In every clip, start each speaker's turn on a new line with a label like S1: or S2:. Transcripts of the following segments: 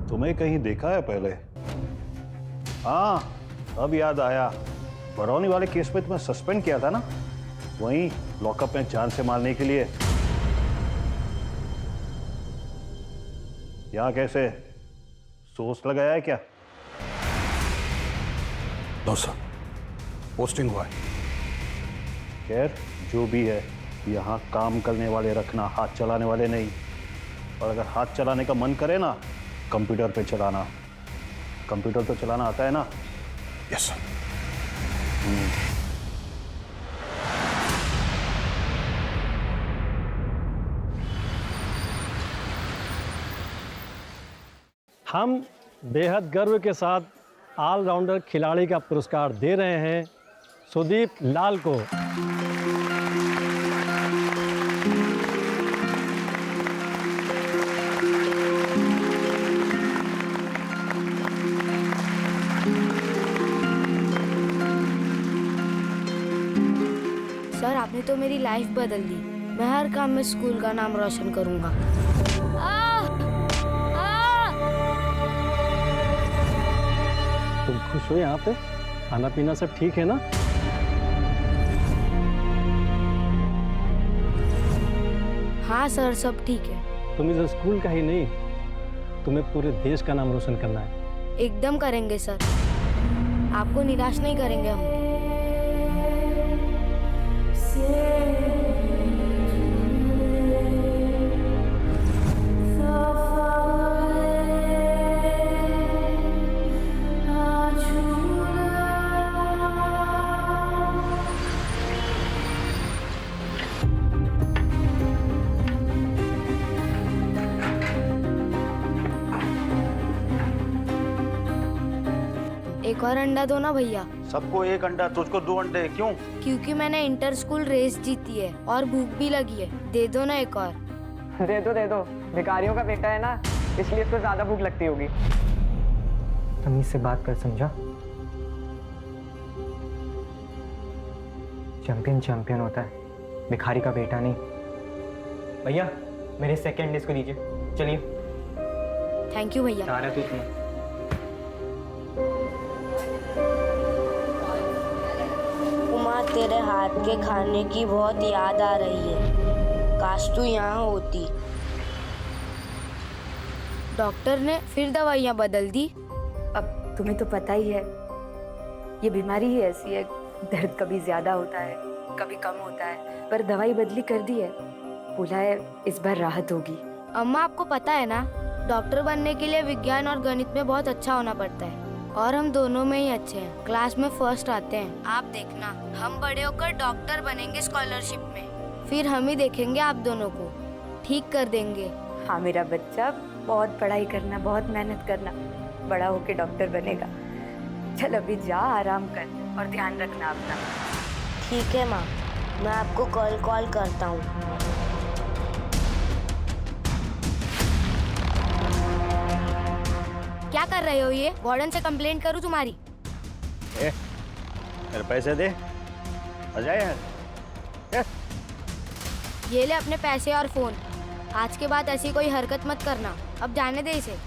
S1: तुम्हें कहीं देखा है पहले? हाँ, अब याद आया। बरौनी वाले केस में तुम्हें सस्पेंड किया था ना, वहीं लॉकअप में जान से मारने के लिए। यहां कैसे सोच लगाया है क्या?
S2: नो सर, पोस्टिंग हुआ है।
S1: खैर जो भी है, यहाँ काम करने वाले रखना, हाथ चलाने वाले नहीं। और अगर हाथ चलाने का मन करे ना, कंप्यूटर पे चलाना। कंप्यूटर तो चलाना आता है ना?
S2: Yes sir.
S3: हम बेहद गर्व के साथ ऑलराउंडर खिलाड़ी का पुरस्कार दे रहे हैं सुदीप लाल को।
S4: सर आपने तो मेरी लाइफ बदल दी। मैं हर काम में स्कूल का नाम रोशन करूंगा।
S3: तुम खुश हो यहाँ पे? खाना पीना सब ठीक है ना?
S4: हाँ सर, सब ठीक है।
S3: तुम इस स्कूल का ही नहीं, तुम्हें पूरे देश का नाम रोशन करना है।
S4: एकदम करेंगे सर, आपको निराश नहीं करेंगे हम। एक और अंडा दो ना भैया।
S5: सबको एक अंडा, तुझको 2 अंडे क्यों?
S4: क्योंकि मैंने इंटर स्कूल रेस जीती है और भूख भी लगी है। दे दो ना एक और।
S6: दे दो, भिखारियों का बेटा है ना, इसलिए इसको ज्यादा भूख लगती होगी। तमीज से बात कर, समझा? चैंपियन होता है, भिखारी का बेटा नहीं। भैया मेरे सेकंड डिश को दीजिए। चलिए।
S4: थैंक यू भैया।
S6: आ रहा है तू।
S4: उमा, तेरे हाथ के खाने की बहुत याद आ रही है। काश तू यहाँ होती। डॉक्टर ने फिर दवाइयाँ बदल दी।
S7: अब तुम्हें तो पता ही है, ये बीमारी ही ऐसी है। दर्द कभी ज्यादा होता है, कभी कम होता है, पर दवाई बदली कर दी है। बोला है इस बार राहत होगी।
S4: अम्मा आपको पता है ना, डॉक्टर बनने के लिए विज्ञान और गणित में बहुत अच्छा होना पड़ता है। और हम दोनों में ही अच्छे हैं, क्लास में फर्स्ट आते हैं। आप देखना, हम बड़े होकर डॉक्टर बनेंगे स्कॉलरशिप में। फिर हम ही देखेंगे आप दोनों को, ठीक कर देंगे।
S7: हाँ मेरा बच्चा, बहुत पढ़ाई करना, बहुत मेहनत करना, बड़ा होके डॉक्टर बनेगा। चल अभी जा, आराम कर और ध्यान रखना अपना।
S4: ठीक है माँ, मैं आपको कॉल करता हूँ। क्या कर रहे हो ये? वार्डन से कंप्लेंट करूँ तुम्हारी?
S1: मेरे पैसे दे, आ जाए यार।
S4: ये ले अपने पैसे और फोन। आज के बाद ऐसी कोई हरकत मत करना। अब जाने दे इसे।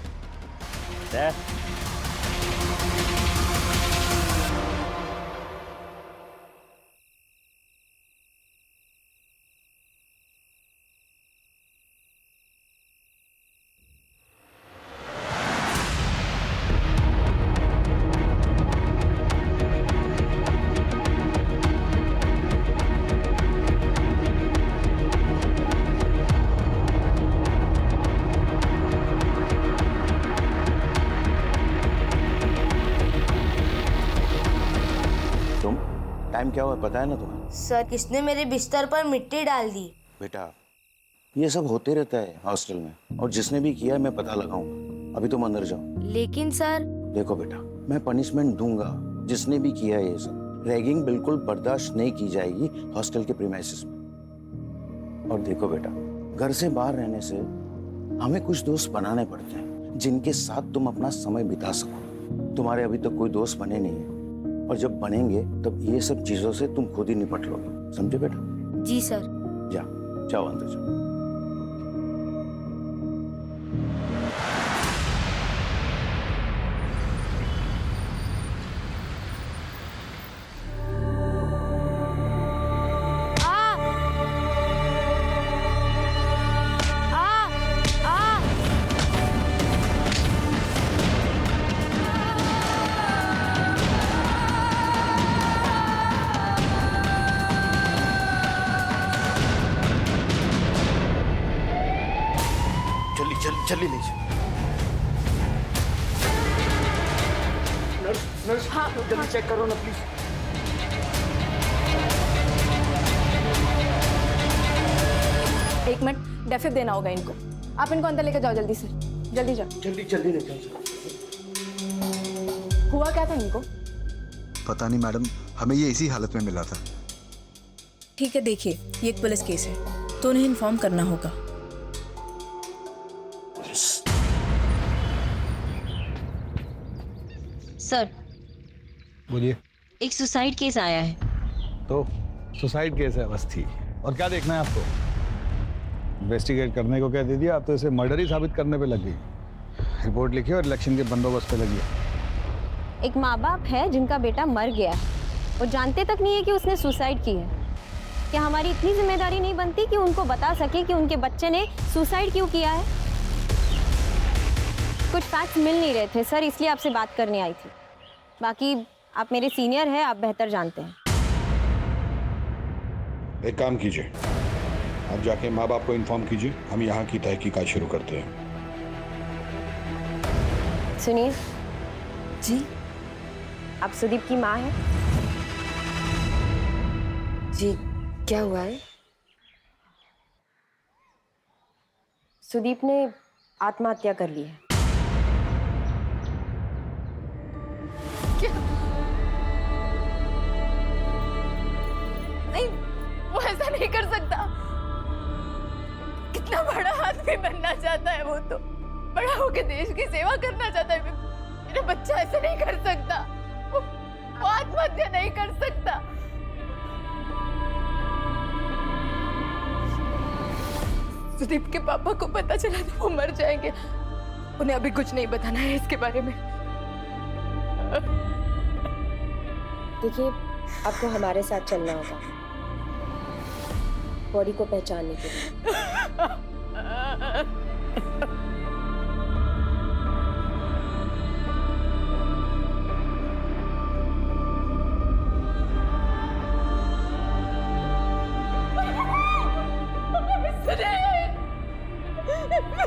S5: टाइम क्या हुआ पता है ना तुम्हें?
S4: सर, किसने मेरे बिस्तर पर मिट्टी डाल दी?
S5: बेटा ये सब होते रहता है हॉस्टल में, और जिसने भी किया है मैं पता लगाऊंगा। अभी तुम अंदर जाओ।
S4: लेकिन सर।
S5: देखो बेटा, मैं पनिशमेंट दूंगा जिसने भी किया है ये सब। रैगिंग बिल्कुल बर्दाश्त नहीं की जाएगी हॉस्टल के प्रीमाइसेस में। और देखो बेटा, घर से बाहर रहने से हमें कुछ दोस्त बनाने पड़ते हैं जिनके साथ तुम अपना समय बिता सको। तुम्हारे अभी तक कोई दोस्त बने नहीं है, और जब बनेंगे तब ये सब चीजों से तुम खुद ही निपट लोगे। समझे बेटा?
S4: जी सर।
S5: जाओ अंदर जाओ।
S6: हाँ, जल्दी चेक करो ना प्लीज।
S8: एक मिनट, डेफिब देना होगा इनको। आप इनको अंदर लेकर जाओ जल्दी से, जल्दी जाओ।
S6: जल्दी ले जाओ।
S8: हुआ क्या था इनको?
S9: पता नहीं मैडम, हमें ये इसी हालत में मिला था।
S8: ठीक है, देखिए ये एक पुलिस केस है तो उन्हें इन्फॉर्म करना होगा।
S10: सर,
S2: बोलिए।
S10: एक सुसाइड केस आया है।
S2: तो सुसाइड केस है बस थी, और क्या देखना है आपको? इन्वेस्टिगेट करने को क्या दे दिया, आप तो इसे मर्डर ही साबित करने पे लग गई। रिपोर्ट लिखी और इलेक्शन के बंदोबस्त पे लगी।
S10: एक माँ बाप है जिनका बेटा मर गया है और जानते तक नहीं है कि उसने सुसाइड की है। क्या हमारी इतनी जिम्मेदारी नहीं बनती कि उनको बता सके कि उनके बच्चे ने सुसाइड क्यों किया है? कुछ फैक्ट्स मिल नहीं रहे थे सर, इसलिए आपसे बात करने आई थी। बाकी आप मेरे सीनियर हैं, आप बेहतर जानते हैं।
S2: एक काम कीजिए, आप जाके माँ बाप को इन्फॉर्म कीजिए, हम यहाँ की तहकीकात शुरू करते हैं।
S10: सुनिए
S7: जी
S10: आप सुदीप की माँ हैं?
S7: जी, क्या हुआ है?
S10: सुदीप ने आत्महत्या कर ली है।
S8: नहीं, वो ऐसा नहीं कर सकता। कितना बड़ा आदमी बनना चाहता है वो, तो बड़ा होकर देश की सेवा करना चाहता है। मेरा बच्चा ऐसा नहीं कर सकता, वो आत्महत्या नहीं कर सकता। सुदीप के पापा को पता चला तो वो मर जाएंगे। उन्हें अभी कुछ नहीं बताना है इसके बारे में।
S10: देखिए, आपको हमारे साथ चलना होगा बॉडी को पहचानने के लिए।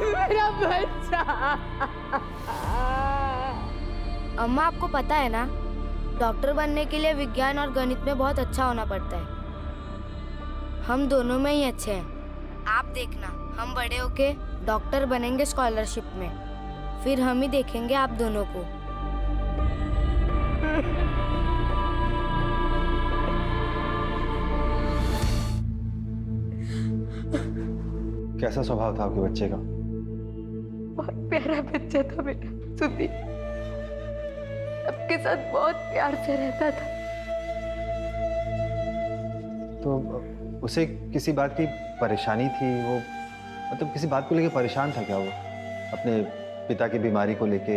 S8: मेरा बच्चा।
S4: अम्मा, आपको पता है ना, डॉक्टर बनने के लिए विज्ञान और गणित में बहुत अच्छा होना पड़ता है। हम दोनों में ही अच्छे हैं। आप देखना, हम बड़े होके डॉक्टर बनेंगे स्कॉलरशिप में, फिर हम ही देखेंगे आप दोनों को।
S9: कैसा स्वभाव था आपके बच्चे का?
S8: बहुत प्यारा बच्चा था बेटा सुदीप, सबके साथ बहुत प्यार से रहता था।
S9: तो उसे किसी बात की परेशानी थी? वो मतलब किसी बात को लेके परेशान था क्या वो, अपने पिता की बीमारी को लेके?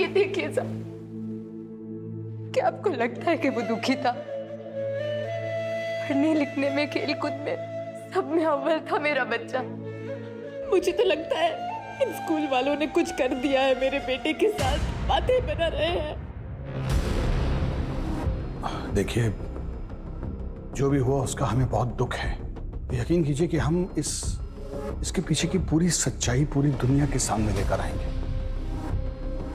S8: ये देखिए साहब, क्या आपको लगता है कि वो दुखी था? पढ़ने लिखने में, खेल कूद में, सब में अव्वल था मेरा बच्चा। मुझे तो लगता है इन स्कूल वालों ने कुछ कर दिया है मेरे बेटे के साथ, बातें बना रहे हैं।
S2: देखिए, जो भी हुआ उसका हमें बहुत दुख है। यकीन कीजिए कि हम इसके पीछे की पूरी सच्चाई पूरी दुनिया के सामने लेकर आएंगे।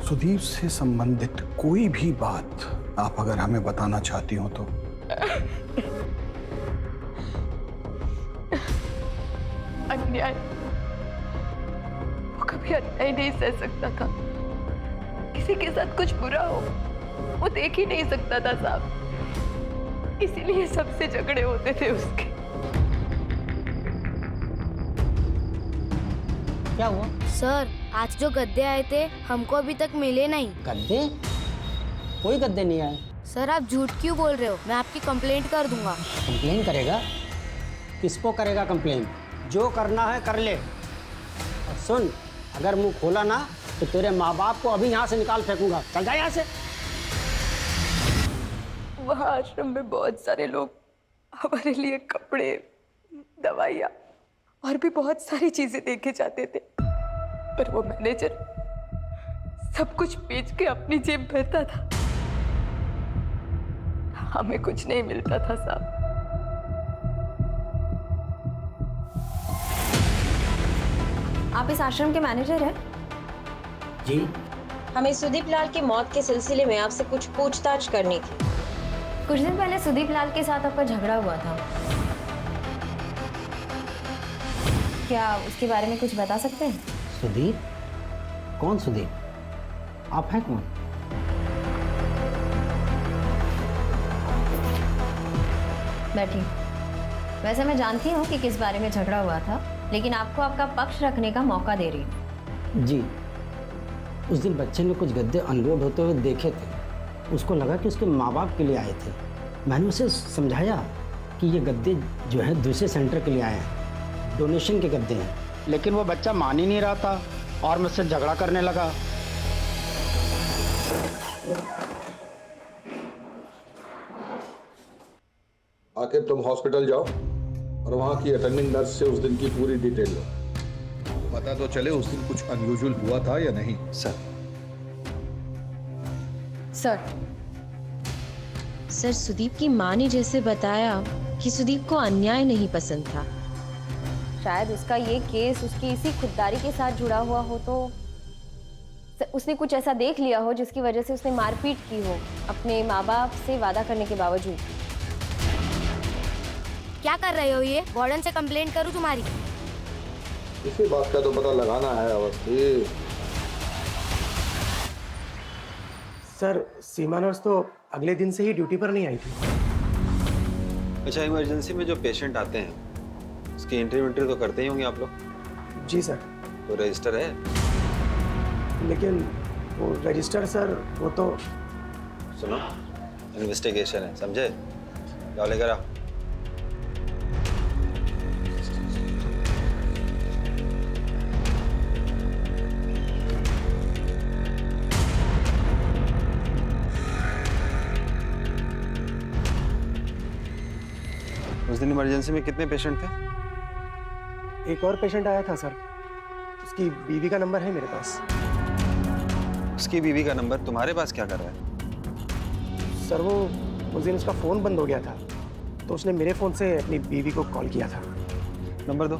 S2: सुदीप से संबंधित कोई भी बात आप अगर हमें बताना चाहती हो तो।
S8: अन्याय, वो कभी अन्याय नहीं सह सकता था। किसी के साथ कुछ बुरा हो वो देख ही नहीं सकता था साहब, इसीलिए सबसे झगड़े होते थे उसके।
S6: क्या हुआ?
S4: सर, आज जो गद्दे आए थे हमको अभी तक मिले नहीं।
S6: गद्दे? कोई गद्दे नहीं आए।
S4: सर, आप झूठ क्यों बोल रहे हो? मैं आपकी कंप्लेंट कर दूंगा।
S6: कंप्लेन करेगा? किसको करेगा कंप्लेन? जो करना है कर ले। और सुन, अगर मुंह खोला ना तो तेरे माँ बाप को अभी यहाँ से निकाल फेंकूंगा। चल जा यहाँ से। वहाँ आश्रम में बहुत सारे लोग हमारे लिए कपड़े, दवाइयाँ और भी बहुत सारी चीजें देके जाते थे, पर वो मैनेजर सब कुछ बेच के अपनी जेब भरता था। हमें कुछ नहीं मिलता था साहब।
S10: आप इस आश्रम के मैनेजर हैं?
S11: जी
S10: हमें सुदीप लाल की मौत के सिलसिले में आपसे कुछ पूछताछ करनी थी।
S7: कुछ दिन पहले सुदीप लाल के साथ आपका झगड़ा हुआ था, क्या उसके बारे में कुछ बता सकते हैं?
S11: सुदीप? कौन सुदीप? आप हैं कौन?
S7: बैठी। वैसे मैं जानती हूँ कि किस बारे में झगड़ा हुआ था, लेकिन आपको आपका पक्ष रखने का मौका दे रही हूँ।
S11: जी, उस दिन बच्चे ने कुछ गद्दे अनलोड होते हुए देखे थे। उसको लगा कि उसके माँ बाप के लिए आए थे। मैंने उसे समझाया कि ये गद्दे जो है दूसरे सेंटर के लिए आए हैं, डोनेशन के गद्दे हैं। लेकिन वो बच्चा मान ही नहीं रहा था और मुझसे झगड़ा करने लगा।
S12: आखिर तुम हॉस्पिटल जाओ और वहां की अटेंडिंग नर्स से उस दिन की पूरी डिटेल लो। पता तो चले उस दिन कुछ अनयूजुअल हुआ था या नहीं।
S9: सर
S10: सर सुदीप की माँ ने जैसे बताया कि सुदीप को अन्याय नहीं पसंद था।
S7: शायद उसका ये केस उसकी इसी खुददारी के साथ जुड़ा हुआ हो, तो उसने कुछ ऐसा देख लिया हो जिसकी वजह से उसने मारपीट की हो अपने माँ बाप से वादा करने के बावजूद।
S4: क्या कर रहे हो ये? वार्डन से कंप्लेंट करूं तुम्हारी?
S12: इसी बात का तो पता लगाना है अवस्थी।
S13: सर सीमा नर्स तो अगले दिन से ही ड्यूटी पर नहीं आई थी।
S9: अच्छा, इमरजेंसी में जो पेशेंट आते हैं उसकी एंट्री तो करते ही होंगे आप लोग?
S13: जी सर।
S9: तो रजिस्टर है?
S13: लेकिन वो रजिस्टर सर, वो तो
S9: सुनो, इन्वेस्टिगेशन है, समझे? जाओ लेकर आओ। उस दिन इमरजेंसी में कितने पेशेंट थे?
S13: एक और पेशेंट आया था सर, उसकी बीवी का नंबर है मेरे पास।
S9: उसकी बीवी का नंबर तुम्हारे पास क्या कर रहा है?
S13: सर वो उस दिन उसका फोन बंद हो गया था, तो उसने मेरे फोन से अपनी बीवी को कॉल किया था।
S9: नंबर दो।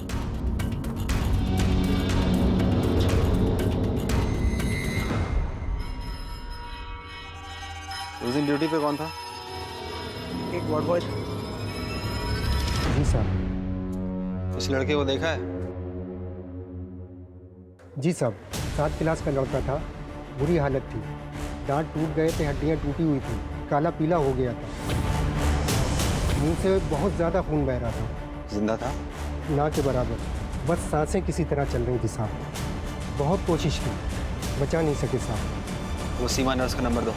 S9: उस दिन ड्यूटी पे कौन था?
S13: एक वार्ड बॉय था।
S3: जी साहब।
S9: उस लड़के को देखा है?
S3: जी साहब, 7 क्लास का लड़का था, बुरी हालत थी, दांत टूट गए थे, हड्डियां टूटी हुई थी, काला पीला हो गया था, मुंह से बहुत ज़्यादा खून बह रहा था।
S9: जिंदा था?
S3: ना के बराबर, बस सांसें किसी तरह चल रही थी साहब। बहुत कोशिश की, बचा नहीं सके साहब।
S9: वो सीमा नर्स का नंबर दो।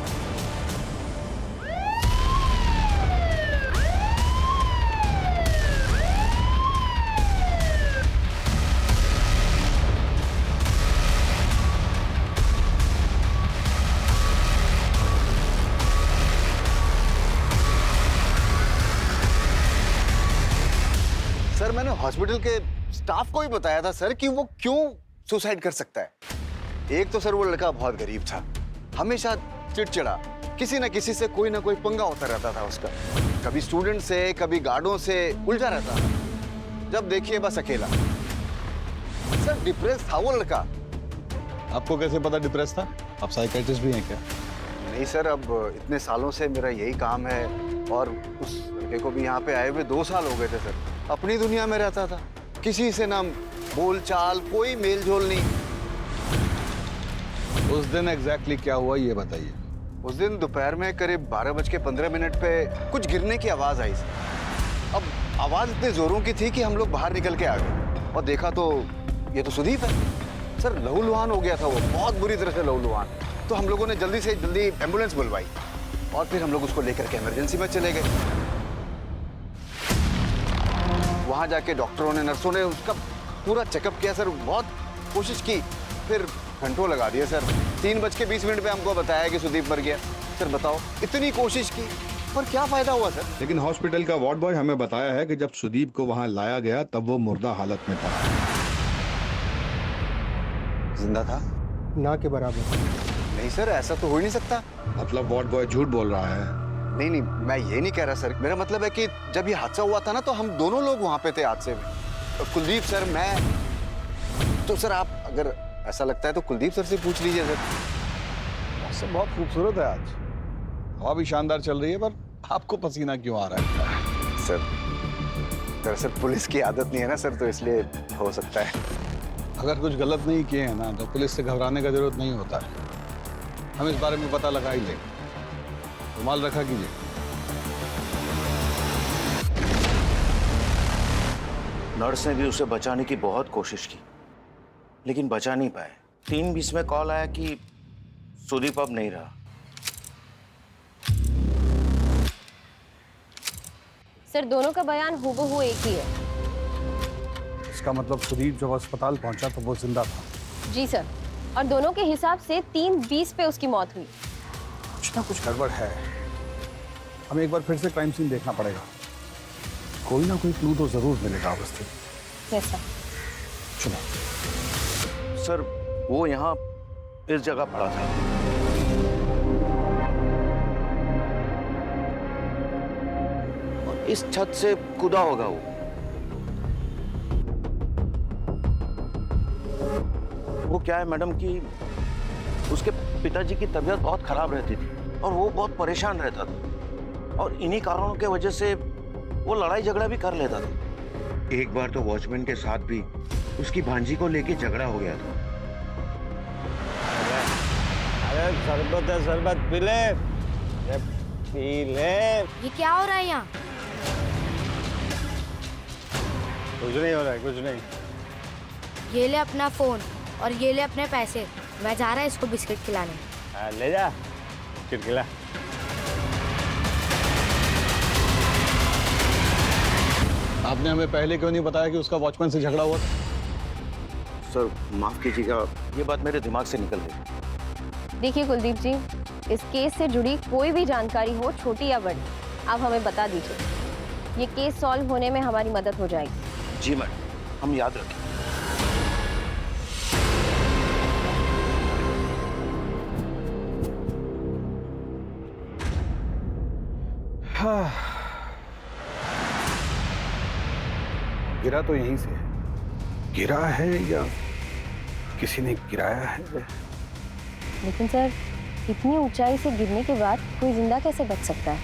S5: सर मैंने हॉस्पिटल के स्टाफ को ही बताया था सर कि वो क्यों सुसाइड कर सकता है। एक तो सर वो लड़का बहुत गरीब था, हमेशा चिड़चिड़ा, किसी न किसी से कोई ना कोई पंगा होता रहता था उसका, कभी स्टूडेंट से कभी गार्डों से उलझा रहता था। जब देखिए बस अकेला। सर डिप्रेस था वो लड़का।
S12: आपको कैसे पता डिप्रेस था? आप साइकियाट्रिस्ट भी हैं क्या?
S5: नहीं सर, अब इतने सालों से मेरा यही काम है और उस लड़के को भी यहाँ पे आए हुए 2 साल हो गए थे सर। अपनी दुनिया में रहता था, किसी से ना बोल चाल, कोई मेल जोल नहीं।
S12: उस दिन एग्जैक्टली क्या हुआ ये बताइए।
S5: उस दिन दोपहर में करीब 12:15 पे कुछ गिरने की आवाज आई सर। अब आवाज इतने जोरों की थी कि हम लोग बाहर निकल के आ गए और देखा तो ये तो सुदीप है सर। लहूलुहान हो गया था वो, बहुत बुरी तरह से लहूलुहान। तो हम लोगों ने जल्दी से जल्दी एम्बुलेंस बुलवाई और फिर हम लोग उसको लेकर के इमरजेंसी में चले गए। वहां जाके डॉक्टरों ने, नर्सों ने उसका पूरा चेकअप किया सर, बहुत कोशिश की, फिर घंटों लगा दिए सर। 3:20 पे हमको बताया कि सुदीप मर गया। सर बताओ, इतनी कोशिश की पर क्या फायदा हुआ सर?
S12: लेकिन हॉस्पिटल का वार्ड बॉय हमें बताया है कि जब सुदीप को वहां लाया गया तब वो मुर्दा हालत में था।
S9: जिंदा था?
S3: ना के बराबर।
S5: नहीं सर, ऐसा तो हो ही नहीं सकता।
S12: मतलब वार्ड बॉय झूठ बोल रहा है?
S5: नहीं नहीं, मैं ये नहीं कह रहा सर। मेरा मतलब है कि जब ये हादसा हुआ था ना, तो हम दोनों लोग वहां पे थे हादसे में, कुलदीप सर, मैं। तो सर आप अगर
S9: ऐसा लगता है तो कुलदीप सर से पूछ लीजिए सर।
S2: मौसम बहुत खूबसूरत है आज, हवा भी शानदार चल रही है, पर आपको पसीना क्यों आ रहा है?
S9: सर दरअसल पुलिस की आदत नहीं है ना सर, तो इसलिए हो सकता है।
S2: अगर कुछ गलत नहीं किए हैं ना तो पुलिस से घबराने का जरूरत नहीं होता है। हम इस बारे में पता लगा ही लेंगे। रुमाल रखा कीजिए।
S5: नर्स ने भी उसे बचाने की बहुत कोशिश की, लेकिन बचा नहीं पाए। 3:20 में कॉल आया कि सुदीप अब नहीं रहा।
S10: सर दोनों का बयान हूबहू एक ही है।
S2: इसका मतलब सुदीप जब अस्पताल पहुंचा तो वो जिंदा था।
S10: जी सर, और दोनों के हिसाब से 3:20 पे उसकी मौत हुई।
S2: कुछ ना कुछ गड़बड़ है। हमें एक बार फिर से क्राइम सीन देखना पड़ेगा। कोई ना कोई क्लू तो जरूर मिलेगा अवस्थित।
S10: Yes sir.
S2: चलो।
S5: सर वो यहाँ इस जगह पड़ा था। और इस छत से कूदा होगा वो क्या है मैडम कि उसके पिताजी की तबीयत बहुत खराब रहती थी और वो बहुत परेशान रहता था, और इन्हीं कारणों के वजह से वो लड़ाई झगड़ा भी कर लेता था। एक बार तो वॉचमैन के साथ भी उसकी भांजी को लेके झगड़ा हो गया था।
S14: अरे शरबत है, शरबत पी ले, पी ले।
S4: ये क्या हो रहा है यहाँ?
S2: कुछ नहीं हो रहा है, कुछ नहीं।
S4: ये ले अपना फोन और ये ले अपने पैसे। मैं जा रहा है इसको बिस्किट खिलाने।
S14: हाँ, ले जा खिला।
S2: आपने हमें पहले क्यों नहीं बताया कि उसका वॉचमैन से झगड़ा हुआ था?
S5: सर माफ कीजिएगा, ये बात मेरे दिमाग से निकल गई।
S10: देखिए कुलदीप जी, इस केस से जुड़ी कोई भी जानकारी हो, छोटी या बड़ी, आप हमें बता दीजिए। ये केस सॉल्व होने में हमारी मदद हो जाएगी।
S5: जी मैडम, हम याद रखें।
S2: हाँ। गिरा तो यहीं से है। गिरा है या किसी ने गिराया है?
S10: लेकिन सर, इतनी ऊंचाई से गिरने के बाद कोई जिंदा कैसे बच सकता है?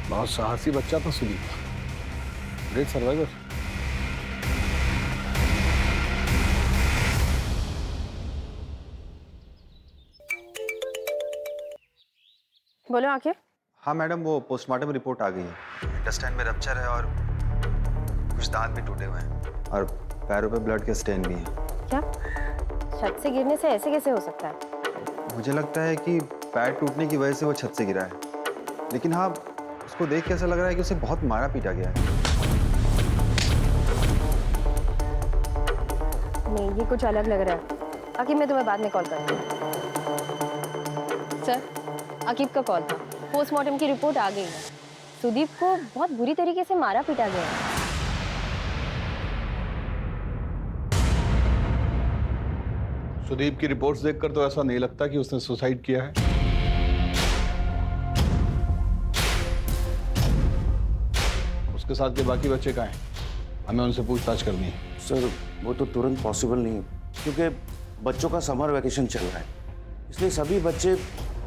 S2: बहुत साहसी बच्चा था सुदीप, ग्रेट सर्वाइवर।
S10: बोलो आखिर।
S9: हाँ मैडम, वो पोस्टमार्टम रिपोर्ट आ गई है। इंटेस्टाइन में रप्चर है और कुछ दांत भी टूटे हुए हैं और पैरों पे ब्लड के स्टेन भी हैं।
S10: क्या छत से गिरने से ऐसे कैसे हो सकता है?
S9: मुझे लगता है कि पैर टूटने की वजह से वो छत से गिरा है, लेकिन हाँ उसको देख के ऐसा लग रहा है कि उसे बहुत मारा पीटा गया है।
S10: नहीं, ये कुछ अलग लग रहा है। आकिब, मैं तुम्हें बाद में कॉल करती हूँ। सर, आकिब का कॉल था। पोस्टमार्टम की रिपोर्ट आ गई है। सुदीप को बहुत बुरी तरीके से मारा पीटा गया है।
S2: सुदीप की रिपोर्ट्स देखकर तो ऐसा नहीं लगता कि उसने सुसाइड किया है। उसके साथ के बाकी बच्चे कहाँ हैं? हमें उनसे पूछताछ करनी है।
S5: सर वो तो तुरंत पॉसिबल नहीं है, क्योंकि बच्चों का समर वैकेशन चल रहा है, इसलिए सभी बच्चे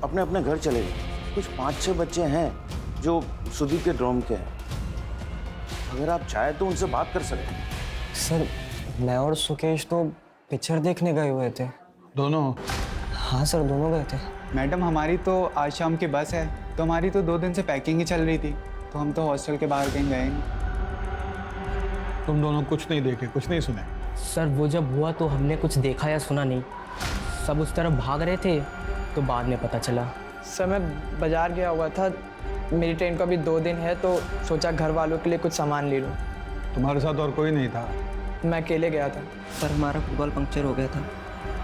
S5: अपने अपने घर चले गए। कुछ 5-6 बच्चे हैं जो सुदीप के ड्रॉम के हैं। अगर आप चाहे तो उनसे बात कर सकते हैं।
S15: सर, मैं और सुकेश तो पिक्चर देखने गए हुए थे।
S2: दोनों?
S15: हाँ सर, दोनों गए थे।
S16: मैडम, हमारी तो आज शाम की बस है, तो हमारी तो 2 दिन से पैकिंग ही चल रही थी, तो हम तो हॉस्टल के बाहर कहीं गए नहीं।
S2: तुम दोनों कुछ नहीं देखे, कुछ नहीं सुने?
S15: सर, वो जब हुआ तो हमने कुछ देखा या सुना नहीं। सब उस तरफ भाग रहे थे तो बाद में पता चला।
S16: सर, मैं बाजार गया हुआ था, मेरी ट्रेन का भी 2 दिन है, तो सोचा घर वालों के लिए कुछ सामान ले लूँ।
S2: तुम्हारे साथ और कोई नहीं था?
S16: मैं अकेले गया था।
S15: सर, हमारा फुटबॉल पंक्चर हो गया था,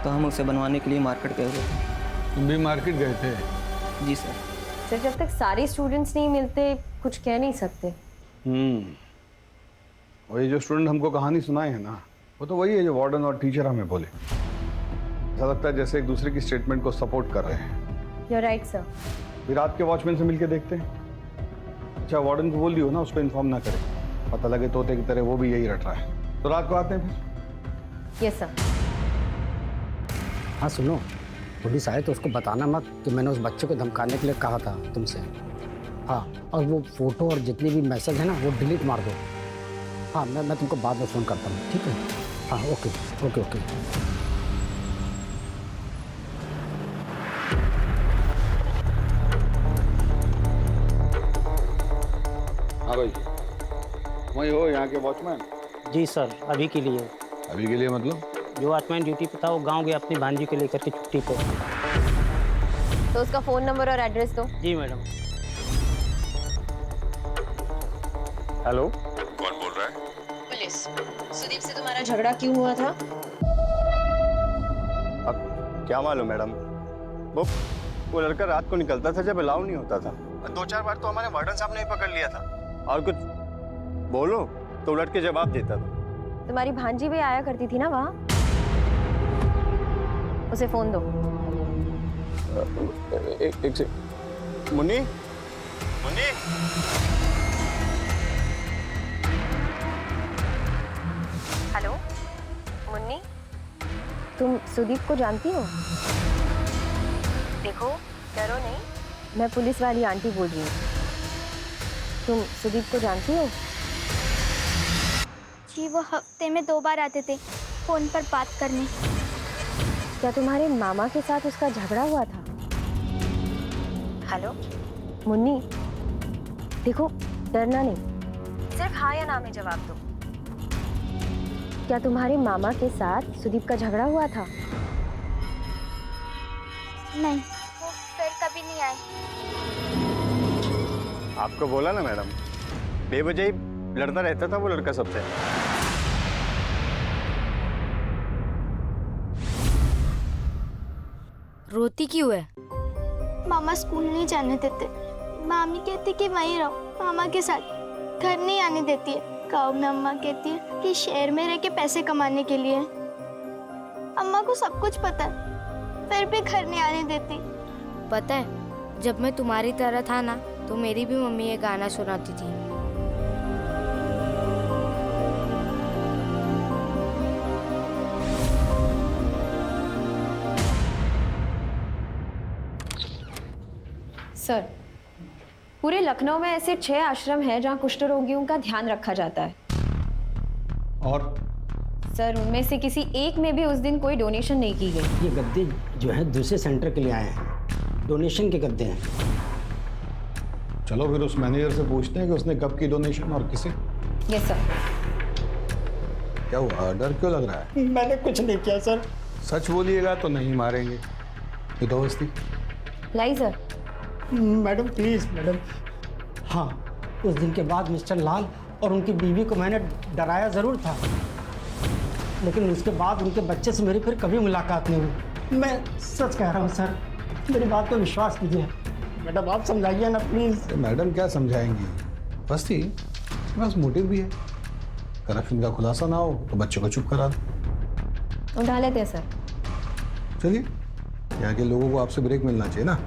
S15: तो हम उसे बनवाने के लिए मार्केट गए हुए थे।
S2: तुम भी मार्केट गए थे?
S15: जी सर।
S10: सर, जब तक सारे स्टूडेंट्स नहीं मिलते कुछ कह नहीं सकते।
S2: वही जो स्टूडेंट हमको कहानी सुनाए हैं ना, वो तो वही है जो वार्डन और टीचर हमें बोले। ऐसा लगता है जैसे एक दूसरे की स्टेटमेंट को सपोर्ट कर रहे हैं।
S10: You're right, sir.
S2: फिर रात के वॉचमैन से मिलके देखते हैं। अच्छा, वार्डन को बोल दियो ना उसको इन्फॉर्म ना करे, पता लगे तोते की तरह वो भी यही रट रहा है। तो रात को आते हैं फिर।
S10: Yes, sir.
S11: हाँ सुनो, पुलिस आए तो उसको बताना मत कि मैंने उस बच्चे को धमकाने के लिए कहा था तुमसे। हाँ, और वो फोटो और जितने भी मैसेज है ना वो डिलीट मार दो। हाँ, मैं तुमको बाद में फ़ोन करता हूँ, ठीक है? हाँ, ओके ओके ओके।
S12: हाँ भाई, वही हो यहाँ के वॉचमैन?
S11: जी सर, अभी के लिए।
S12: अभी के लिए मतलब?
S11: जो वॉचमैन ड्यूटी पे था वो गांव गया अपनी भांजी को लेकर के छुट्टी पे।
S7: तो उसका फ़ोन नंबर और एड्रेस दो।
S11: जी मैडम।
S14: हेलो,
S12: कौन बोल रहा है?
S10: पुलिस। सुदीप से तुम्हारा झगड़ा क्यों हुआ था?
S14: अब क्या मालूम मैडम, वो लड़का रात को निकलता था जब अलाउ नहीं होता था। 2-4 बार तो हमारे वार्डन साहब ने ही पकड़ लिया था, और कुछ बोलो तो उलट के जवाब देता था।
S7: तुम्हारी भांजी भी आया करती थी ना वहाँ? उसे फोन दो।
S14: एक से मुन्नी, मुन्नी।
S7: हेलो मुन्नी, तुम सुदीप को जानती हो? देखो डरो नहीं, मैं पुलिस वाली आंटी बोल रही हूँ। तुम सुदीप को जानती हो?
S4: जी, वो हफ्ते में 2 बार आते थे फोन पर बात करने।
S7: क्या तुम्हारे मामा के साथ उसका झगड़ा हुआ था? हेलो मुन्नी, देखो डरना नहीं, सिर्फ हाँ या ना में जवाब दो। क्या तुम्हारे मामा के साथ सुदीप का झगड़ा हुआ था?
S4: नहीं, वो फिर कभी नहीं आए।
S14: आपको बोला ना मैडम, बेवजह ही लड़ता रहता था वो लड़का सबसे।
S4: रोती क्यों है?
S17: मामा स्कूल नहीं जाने देते। मामी कहती कि वहीं रहो मामा के साथ, घर नहीं आने देती है। गाँव में अम्मा कहती है कि शहर में रह के पैसे कमाने के लिए। अम्मा को सब कुछ पता है, फिर भी घर नहीं आने देती।
S4: पता है, जब मैं तुम्हारी तरह था ना तो मेरी भी मम्मी ये गाना सुनाती थी।
S7: सर, पूरे लखनऊ में ऐसे 6 आश्रम हैं जहां कुष्ठ रोगियों का ध्यान रखा जाता है।
S2: और
S7: सर, उनमें से किसी एक में भी उस दिन कोई डोनेशन नहीं की गई।
S11: ये गद्दे जो है दूसरे सेंटर के लिए आए हैं, डोनेशन के गद्दे हैं।
S2: चलो फिर उस मैनेजर से पूछते हैं कि उसने कब की डोनेशन और किसे।
S7: Yes sir.
S2: क्या हुआ, डर क्यों लग रहा है?
S11: मैंने कुछ नहीं किया सर।
S2: सच बोलिएगा तो नहीं मारेंगे। ये तो हस्ती
S7: लाई सर।
S11: Madam please madam. हाँ, उस दिन के बाद मिस्टर लाल और उनकी बीवी को मैंने डराया ज़रूर था, लेकिन उसके बाद उनके बच्चे से मेरी फिर कभी मुलाकात नहीं हुई। मैं सच कह रहा हूँ सर, मेरी बात पे विश्वास कीजिए। मैडम आप समझाइए ना प्लीज़।
S2: मैडम क्या समझाएंगी, बस ही बस मोटिव भी है। करप्शन का खुलासा ना हो तो बच्चों को चुप करा दो।
S7: उठा लेते हैं सर।
S2: चलिए, यहाँ के लोगों को आपसे ब्रेक मिलना चाहिए ना।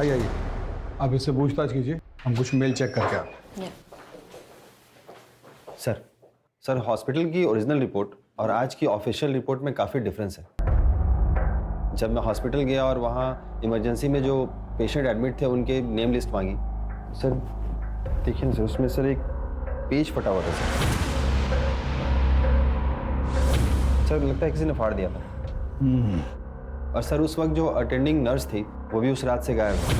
S2: आइए आप इससे पूछताछ कीजिए, हम कुछ मेल चेक करके आते हैं।
S9: सर हॉस्पिटल की ओरिजिनल रिपोर्ट और आज की ऑफिशियल रिपोर्ट में काफ़ी डिफरेंस है। जब मैं हॉस्पिटल गया और वहाँ इमरजेंसी में जो पेशेंट एडमिट थे उनके नेम लिस्ट मांगी, सर देखिए ना सर, उसमें सर एक पेज फटा हुआ था सर लगता है किसी ने फाड़ दिया था। और सर उस वक्त जो अटेंडिंग नर्स थी वो भी उस रात से गायब है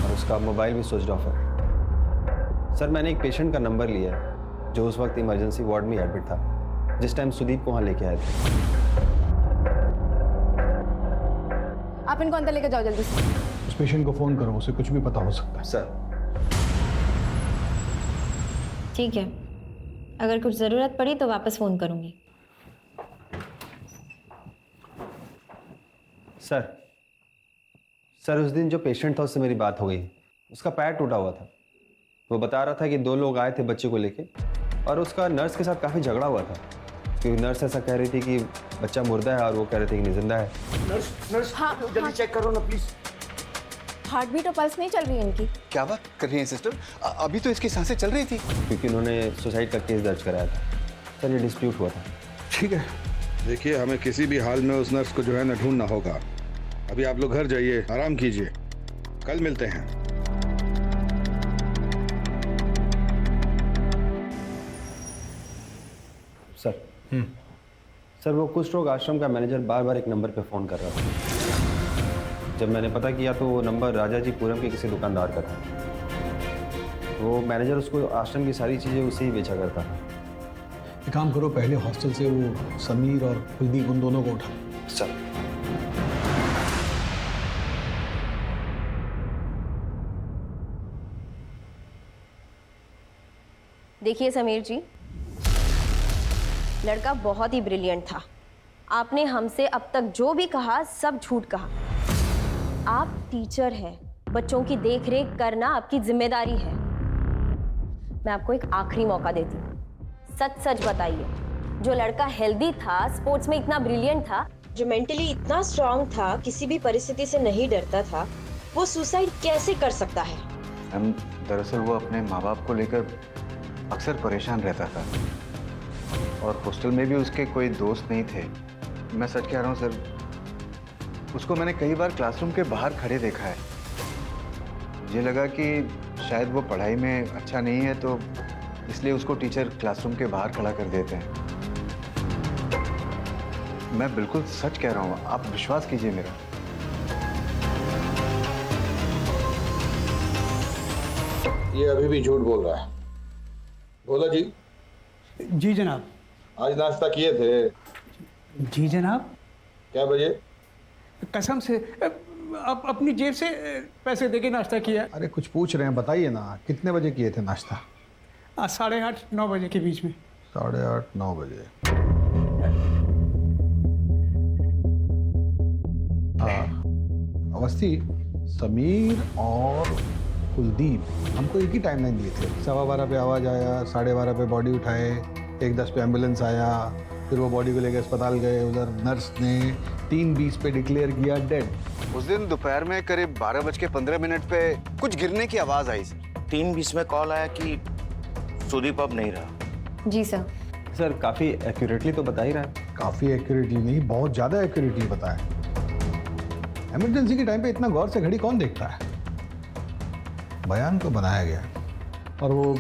S9: और उसका मोबाइल भी स्विच ऑफ है। सर मैंने एक पेशेंट का नंबर लिया है जो उस वक्त इमरजेंसी वार्ड में एडमिट था, जिस टाइम सुदीप को वहाँ लेके आए थे।
S7: आप इनको अंदर लेकर जाओ जल्दी से।
S2: उस पेशेंट को फोन करो, उसे कुछ भी पता हो सकता है।
S9: सर
S7: ठीक है, अगर कुछ ज़रूरत पड़ी तो वापस फ़ोन करूँगी।
S9: सर उस दिन जो पेशेंट था उससे मेरी बात हो गई। उसका पैर टूटा हुआ था। वो बता रहा था कि 2 लोग आए थे बच्चे को लेके और उसका नर्स के साथ काफ़ी झगड़ा हुआ था, क्योंकि नर्स ऐसा कह रही थी कि बच्चा मुर्दा है और वो कह रहे थे कि नहीं जिंदा है।
S13: नर्स हाँ, जल्दी चेक करो ना प्लीज।
S7: हार्ट बीट और पल्स नहीं चल रही है इनकी।
S16: क्या बात कर रही हैं सिस्टर, अभी तो इसकी सांसें चल रही थी।
S9: क्योंकि उन्होंने सुसाइड का केस दर्ज कराया था। सर ये डिस्प्यूट हुआ था।
S2: ठीक है,
S12: देखिए, हमें किसी भी हाल में उस नर्स को जो है ना ढूंढना होगा। अभी आप लोग घर जाइए, आराम कीजिए, कल मिलते हैं।
S9: सर सर, वो कुष्ठ रोग आश्रम का मैनेजर बार बार एक नंबर पे फ़ोन कर रहा था। जब मैंने पता किया तो वो नंबर राजाजीपुरम के किसी दुकानदार का था। वो मैनेजर उसको आश्रम की सारी चीज़ें उसे ही बेचा करता था।
S2: एक काम करो, पहले हॉस्टल से वो समीर और कुलदीप उन दोनों को उठा।
S9: सर
S7: देखिए समीर जी, लड़का बहुत ही ब्रिलियंट था। आपने हमसे अब तक जो भी कहा सब झूठ कहा। आप टीचर हैं, बच्चों की देखरेख करना आपकी जिम्मेदारी है। मैं आपको एक आखिरी मौका देती हूँ, सच सच बताइए, जो लड़का हेल्दी था, स्पोर्ट्स में इतना ब्रिलियंट था, जो मेंटली इतना स्ट्रांग था, किसी भी परिस्थिति से नहीं डरता था, वो सुसाइड कैसे कर सकता है?
S18: हम दरअसल वो अपने माँ बाप को लेकर अक्सर परेशान रहता था और हॉस्टल में भी उसके कोई दोस्त नहीं थे। मैं सच कह रहा हूँ सर, उसको मैंने कई बार क्लासरूम के बाहर खड़े देखा है। मुझे लगा कि शायद वो पढ़ाई में अच्छा नहीं है, तो इसलिए उसको टीचर क्लासरूम के बाहर खड़ा कर देते हैं। मैं बिल्कुल सच कह रहा हूँ, आप विश्वास कीजिए मेरा।
S12: ये अभी भी झूठ बोल रहा है। बोला जी।
S2: जी जनाब।
S12: आज नाश्ता किए थे?
S2: जी जनाब।
S12: क्या बजे?
S2: कसम से अपनी जेब से पैसे देके नाश्ता किया। अरे कुछ पूछ रहे हैं, बताइए ना, कितने बजे किए थे नाश्ता? 8:30-9 बजे के बीच में। 8:30-9 बजे। अवस्थी, समीर और कुलदीप हमको एक ही टाइम लाइन दिए थे। 12:15 पे आवाज आया, 12:30 पे बॉडी उठाए, 1:10 पे एम्बुलेंस आया, फिर वो बॉडी को लेकर अस्पताल गए। उधर नर्स ने 3:20 पे डिक्लेयर किया डेड।
S18: उस दिन दोपहर में करीब 12:15 पे कुछ गिरने की आवाज आई सर।
S5: 3:20 में कॉल आया कि सुदीप अब नहीं रहा।
S7: जी सर।
S9: सर काफ़ी एक्यूरेटली तो बता ही रहा है।
S2: काफ़ी एक्यूरेटली नहीं, बहुत ज़्यादा एक्यूरेटली बताया। इमरजेंसी के टाइम पे इतना गौर से घड़ी कौन देखता है? बयान तो बनाया गया। और वो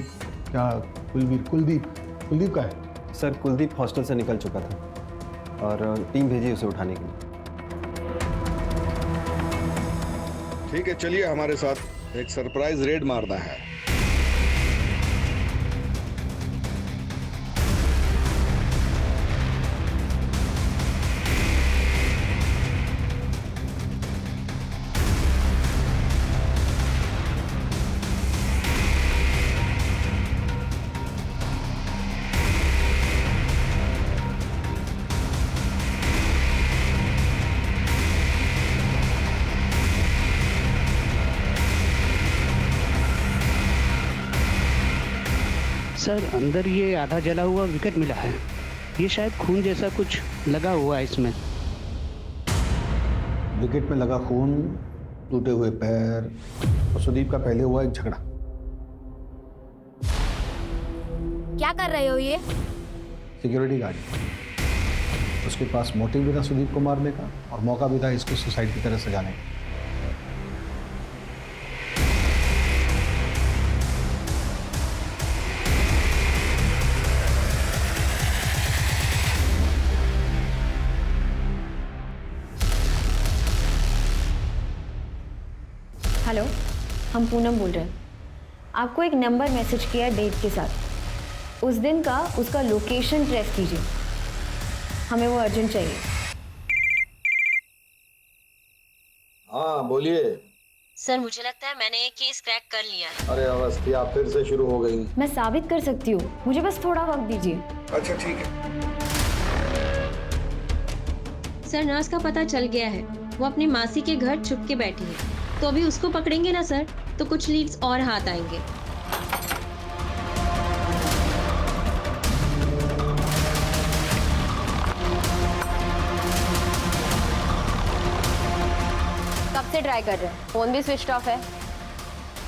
S2: क्या कुलदीप का है?
S9: सर कुलदीप हॉस्टल से निकल चुका था और टीम भेजी उसे उठाने के लिए।
S12: ठीक है, चलिए हमारे साथ, एक सरप्राइज रेड मारना है।
S11: सर अंदर ये आधा जला हुआ विकेट मिला है, ये शायद खून जैसा कुछ लगा हुआ है इसमें।
S2: विकेट में लगा खून, टूटे हुए पैर और सुदीप का पहले हुआ एक झगड़ा।
S4: क्या कर रहे हो ये?
S2: Security guard. उसके पास मोटिव भी था सुदीप को मारने का और मौका भी था इसको सुसाइड की तरह सजाने का।
S10: हेलो, हम पूनम बोल रहे हैं। आपको एक नंबर मैसेज किया डेट के साथ, उस दिन का उसका लोकेशन ट्रेस कीजिए, हमें वो अर्जेंट चाहिए।
S12: हाँ बोलिए।
S10: सर मुझे लगता है मैंने ये केस क्रैक कर लिया है।
S12: अरे अवस्थी, आप फिर से शुरू हो गई।
S10: मैं साबित कर सकती हूँ, मुझे बस थोड़ा वक्त दीजिए।
S12: अच्छा ठीक है।
S10: सर नर्स का पता चल गया है, वो अपनी मासी के घर छुप के बैठी है, तो अभी उसको पकड़ेंगे ना सर तो कुछ लीड्स और हाथ आएंगे। कब से ट्राई कर रहे हैं? फोन भी स्विच ऑफ है।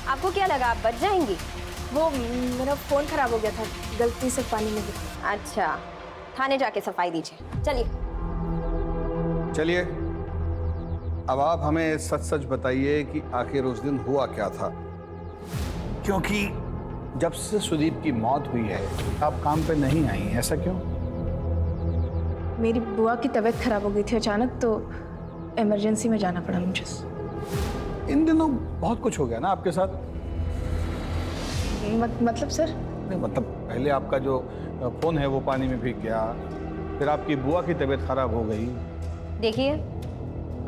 S10: आपको क्या लगा आप बच जाएंगी?
S8: वो मेरा फोन खराब हो गया था, गलती से पानी में गिरा।
S10: अच्छा, थाने जाके सफाई दीजिए। चलिए।
S2: चलिए, अब आप हमें सच सच बताइए कि आखिर उस दिन हुआ क्या था, क्योंकि जब से सुदीप की मौत हुई है आप काम पे नहीं आई, ऐसा क्यों?
S8: मेरी बुआ की तबीयत खराब हो गई थी अचानक, तो इमरजेंसी में जाना पड़ा मुझे।
S2: इन दिनों बहुत कुछ हो गया ना आपके साथ।
S8: मतलब सर?
S2: नहीं मतलब पहले आपका जो फोन है वो पानी में भीग गया, फिर आपकी बुआ की तबीयत खराब हो गई।
S10: देखिए,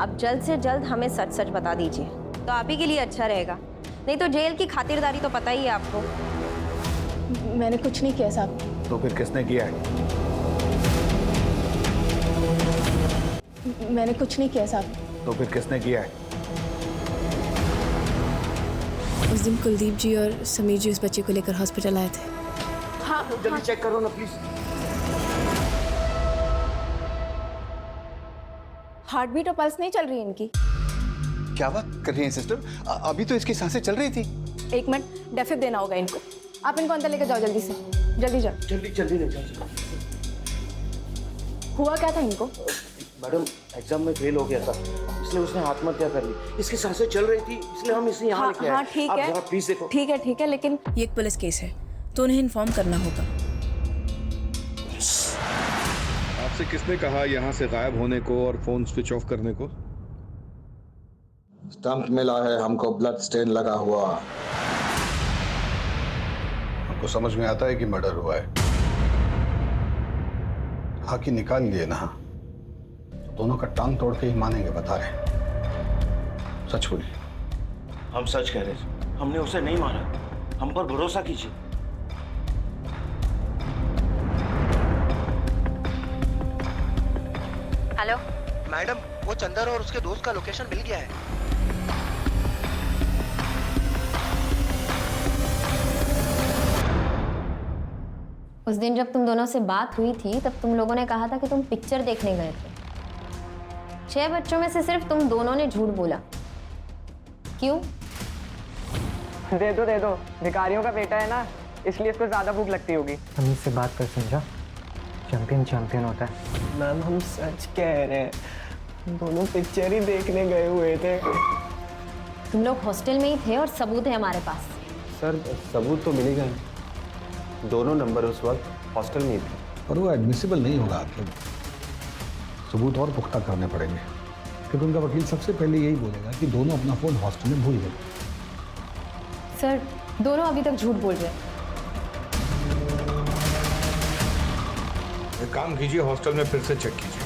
S10: अब जल्द से जल्द हमें सच सच बता दीजिए तो आप ही के लिए अच्छा रहेगा, नहीं तो जेल की खातिरदारी तो पता ही है आपको।
S8: मैंने कुछ नहीं किया साहब।
S2: तो फिर किसने किया है?
S8: मैंने कुछ नहीं किया साहब।
S2: तो फिर किसने किया है?
S8: उस दिन कुलदीप जी और समीर जी उस बच्चे को लेकर हॉस्पिटल आए थे।
S13: हाँ जल्दी चेक करो ना प्लीज।
S8: हार्ट बीट और पल्स नहीं चल रही इनकी।
S18: क्या बात कर रही हैं सिस्टर? अभी तो इसकी सांसें चल रही थी।
S8: 1 मिनट, डेफिब देना होगा इनको। आप इनको अंदर लेकर जाओ जल्दी से, जल्दी जाओ।
S13: जल्दी ले जाओ।
S8: हुआ क्या था इनको?
S13: मैडम एग्जाम में फेल हो गया था, इसलिए उसने आत्महत्या कर ली। इसकी सांसें चल रही थी, इसलिए हम इसे यहाँ लेके आए।
S8: हाँ ठीक
S13: आप
S8: है,
S13: जरा प्लीज देखो।
S8: ठीक है, लेकिन ये एक पुलिस केस है तो उन्हें इन्फॉर्म करना होगा।
S12: आपसे किसने कहा यहाँ से गायब होने को और फोन स्विच ऑफ करने को? स्टंप मिला है हमको, ब्लड स्टेन लगा हुआ।
S2: हमको समझ में आता है कि मर्डर हुआ है, हाँ कि निकाल लिए ना, दोनों का टांग तोड़ के ही मानेंगे, बता रहे। सच बोलिए।
S13: हम सच कह रहे हैं, हमने उसे नहीं मारा, हम पर भरोसा कीजिए।
S10: हेलो
S13: मैडम, वो चंदर और उसके दोस्त का लोकेशन मिल गया है।
S10: उस दिन जब तुम दोनों से बात हुई थी तब तुम लोगों ने कहा था कि तुम पिक्चर देखने गए थे। 6 बच्चों में से सिर्फ तुम दोनों ने झूठ बोला, क्यों?
S19: दे दो, भिखारियों का बेटा है ना, इसलिए इसको ज्यादा भूख लगती होगी।
S13: हम इससे बात कर समझा, चैंपियन होता है।
S19: मैम हम सच कह रहे हैं, दोनों पिक्चर ही देखने गए हुए थे।
S10: तुम लोग हॉस्टल में ही थे और सबूत है हमारे पास।
S9: सर सबूत तो मिलेगा ही, दोनों नंबर उस वक्त हॉस्टल में ही थे।
S2: पर वो एडमिसिबल नहीं होगा आपके, सबूत और पुख्ता करने पड़ेंगे, क्योंकि उनका वकील सबसे पहले यही बोलेगा कि दोनों अपना फोन हॉस्टल में भूल गए।
S10: सर दोनों अभी तक झूठ बोल रहे हैं।
S12: एक काम कीजिए, हॉस्टल में फिर से चेक कीजिए।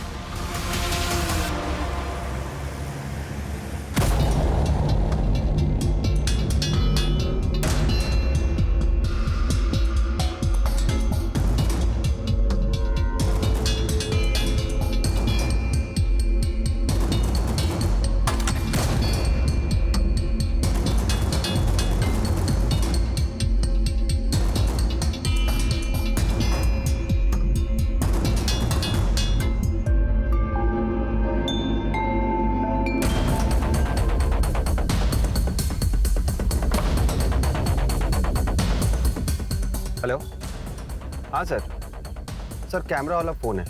S9: हेलो, हाँ सर कैमरा वाला फ़ोन है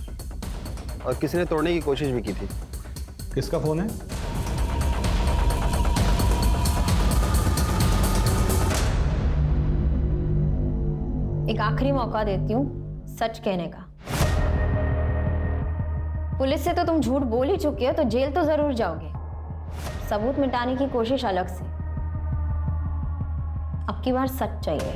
S9: और किसी ने तोड़ने की कोशिश भी की थी।
S2: किसका फ़ोन है?
S10: एक आखिरी मौका देती हूँ सच कहने का। पुलिस से तो तुम झूठ बोल ही चुके हो, तो जेल तो जरूर जाओगे। सबूत मिटाने की कोशिश अलग से, अब की बार सच चाहिए।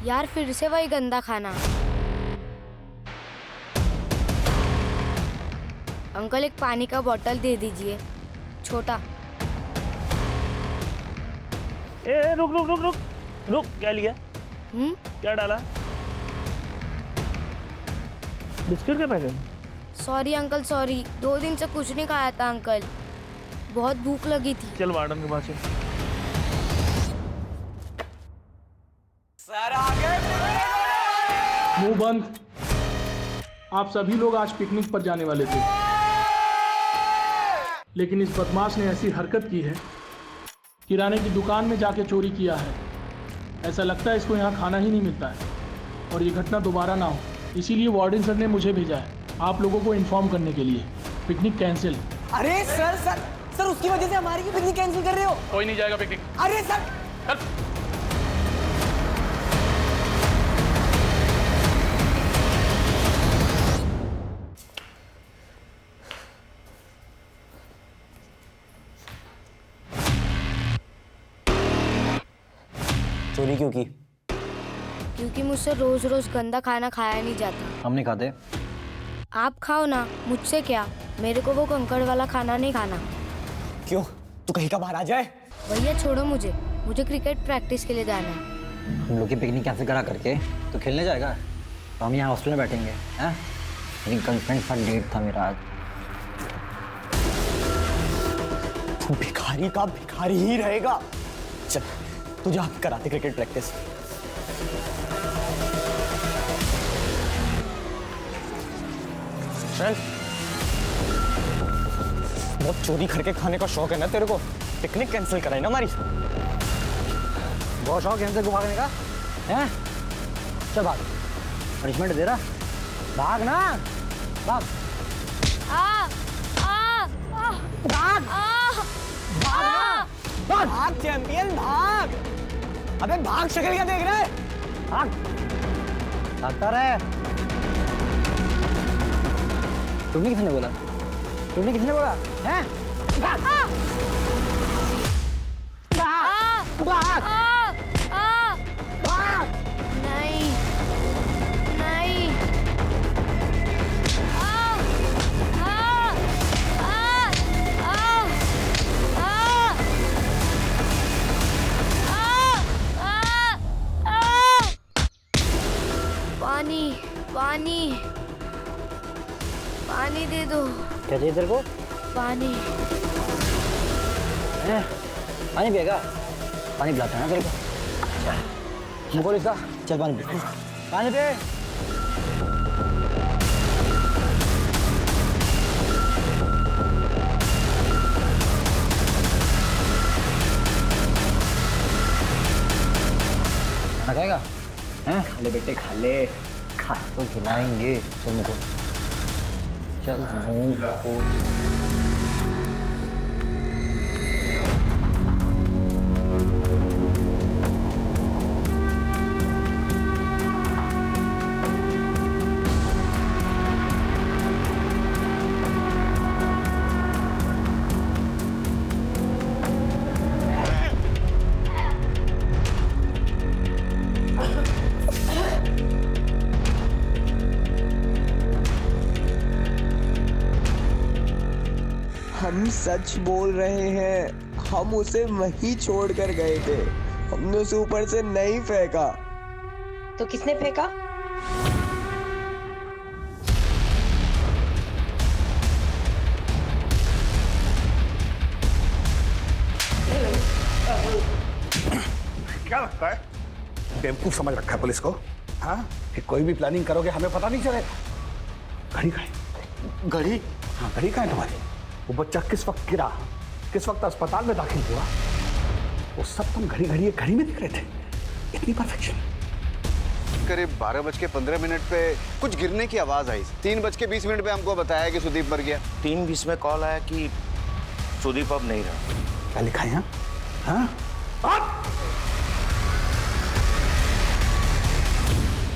S4: यार फिर से वही गंदा खाना। अंकल एक पानी का बोतल दे दीजिए, छोटा।
S1: ए रुक, क्या लिया? क्या डाला? बिस्किट के पैकेट?
S4: सॉरी अंकल सॉरी, 2 दिन से कुछ नहीं खाया था अंकल, बहुत भूख लगी थी।
S1: चल वार्डन के पास चल।
S19: सर आ गए
S20: मुंह बंद। आप सभी लोग आज पिकनिक पर जाने वाले थे, लेकिन इस बदमाश ने ऐसी हरकत की है, किराने की दुकान में जाके चोरी किया है। ऐसा लगता है इसको यहाँ खाना ही नहीं मिलता है और ये घटना दोबारा ना हो, इसीलिए वार्डन सर ने मुझे भेजा है आप लोगों को इन्फॉर्म करने के लिए। Picnic cancel.
S21: अरे सर सर सर उसकी वजह से हमारी पिकनिक कैंसिल कर रहे हो?
S20: कोई नहीं जाएगा पिकनिक।
S21: अरे सर
S15: चोरी क्यों की?
S4: क्योंकि मुझसे रोज रोज गंदा खाना खाया नहीं जाता।
S15: हमने खाते।
S4: आप खाओ ना, मुझसे क्या, मेरे को वो कंकड़ वाला खाना नहीं खाना।
S21: क्यों? तू कहीं का बाहर आ जाए।
S4: भैया छोड़ो मुझे क्रिकेट प्रैक्टिस के लिए जाना है।
S15: हम लोग की पिकनिक कैंसिल करा करके तो खेलने जाएगा, तो हम यहाँ हॉस्टल में बैठेंगे। हैं? मेरी गर्लफ्रेंड के साथ डेट था मेरा आज।
S21: तू भिखारी का भिखारी ही रहेगा। चल तुझे आप कराते क्रिकेट प्रैक्टिस। चल बहुत चोरी करके खाने का शौक है ना तेरे को, पिकनिक कैंसिल कराई ना हमारी।
S15: बहुत शौक है हमसे घुमाने का, हैं? चल भाग, पनिशमेंट दे रहा, भाग ना, भाग।
S21: भाग भाग भाग चैंपियन भाग। अबे भाग, शक्ल क्या देख रहा है?
S15: भाग, भागता रहे। तुमने किसने बोला? तुमने किसने बोला? हैं? भाग भाग भाग
S21: भाग।
S4: नहीं नहीं। पानी पानी पानी दे दो।
S15: क्या चाहिए तेरे को?
S4: पानी।
S15: पानी पिएगा? पानी पिलाता है ना तेरे को। मुझको लिखा, चल पानी पी। पानी पी। खाना खाएगा? हैं? ले बेटे खा ले, खा तो खिलाएंगे। चल मुझको, चल मुझको।
S21: हम सच बोल रहे हैं, हम उसे वहीं छोड़ कर गए थे, हमने उसे ऊपर से नहीं फेंका।
S8: तो किसने फेंका?
S2: क्या लगता है बेवकूफ समझ रखा है पुलिस को? हाँ, कि कोई भी प्लानिंग करोगे हमें पता नहीं चलेगा। घड़ी कहाँ है? घड़ी? हाँ, घड़ी कहाँ है तुम्हारी? वो बच्चा किस वक्त गिरा, किस वक्त अस्पताल में दाखिल हुआ, वो सब तुम घड़ी घड़ी में दिख रहे थे। इतनी परफेक्शन।
S18: करीब 12:15 पे कुछ गिरने की आवाज आई। 3:20 पे हमको बताया कि सुदीप मर गया।
S5: 3:20 में कॉल आया कि सुदीप अब नहीं रहा।
S2: क्या लिखा है यहाँ? हाँ?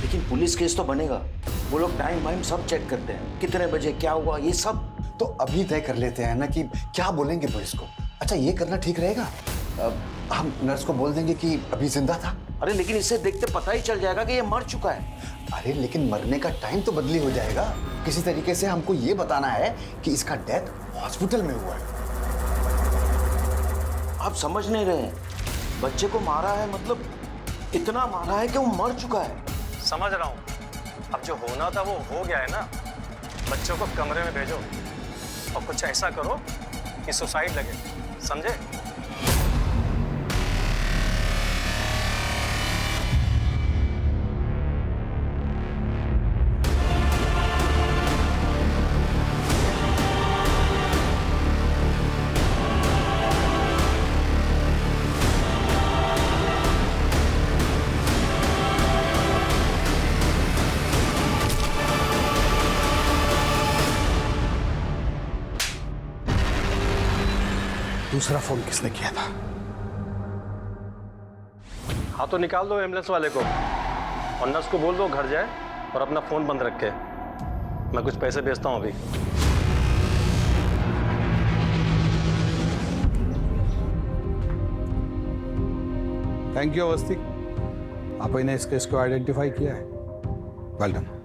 S5: लेकिन पुलिस केस तो बनेगा। वो लोग टाइम वाइम सब चेक करते हैं, कितने बजे क्या हुआ ये सब।
S18: तो अभी तय कर लेते हैं ना कि क्या बोलेंगे पुलिस को। अच्छा ये करना ठीक रहेगा? हम नर्स को बोल देंगे कि अभी जिंदा था।
S5: अरे लेकिन इसे देखते पता ही चल जाएगा कि ये मर चुका है।
S18: अरे लेकिन मरने का टाइम तो बदली हो जाएगा। किसी तरीके से हमको ये बताना है कि इसका डेथ हॉस्पिटल में हुआ है।
S5: आप समझ नहीं रहे हैं, बच्चे को मारा है मतलब इतना मारा है कि वो मर चुका है।
S22: समझ रहा हूँ, अब जो होना था वो हो गया है ना। बच्चों को कमरे में भेजो और कुछ ऐसा करो कि सुसाइड लगे, समझे?
S2: दूसरा फोन किसने किया था?
S22: हाँ तो निकाल दो एम्बुलेंस वाले को और नर्स को बोल दो घर जाए और अपना फोन बंद रखे। मैं कुछ पैसे भेजता हूँ अभी।
S2: थैंक यू अवस्थी, आपने इस केस को आइडेंटिफाई किया है। Well done.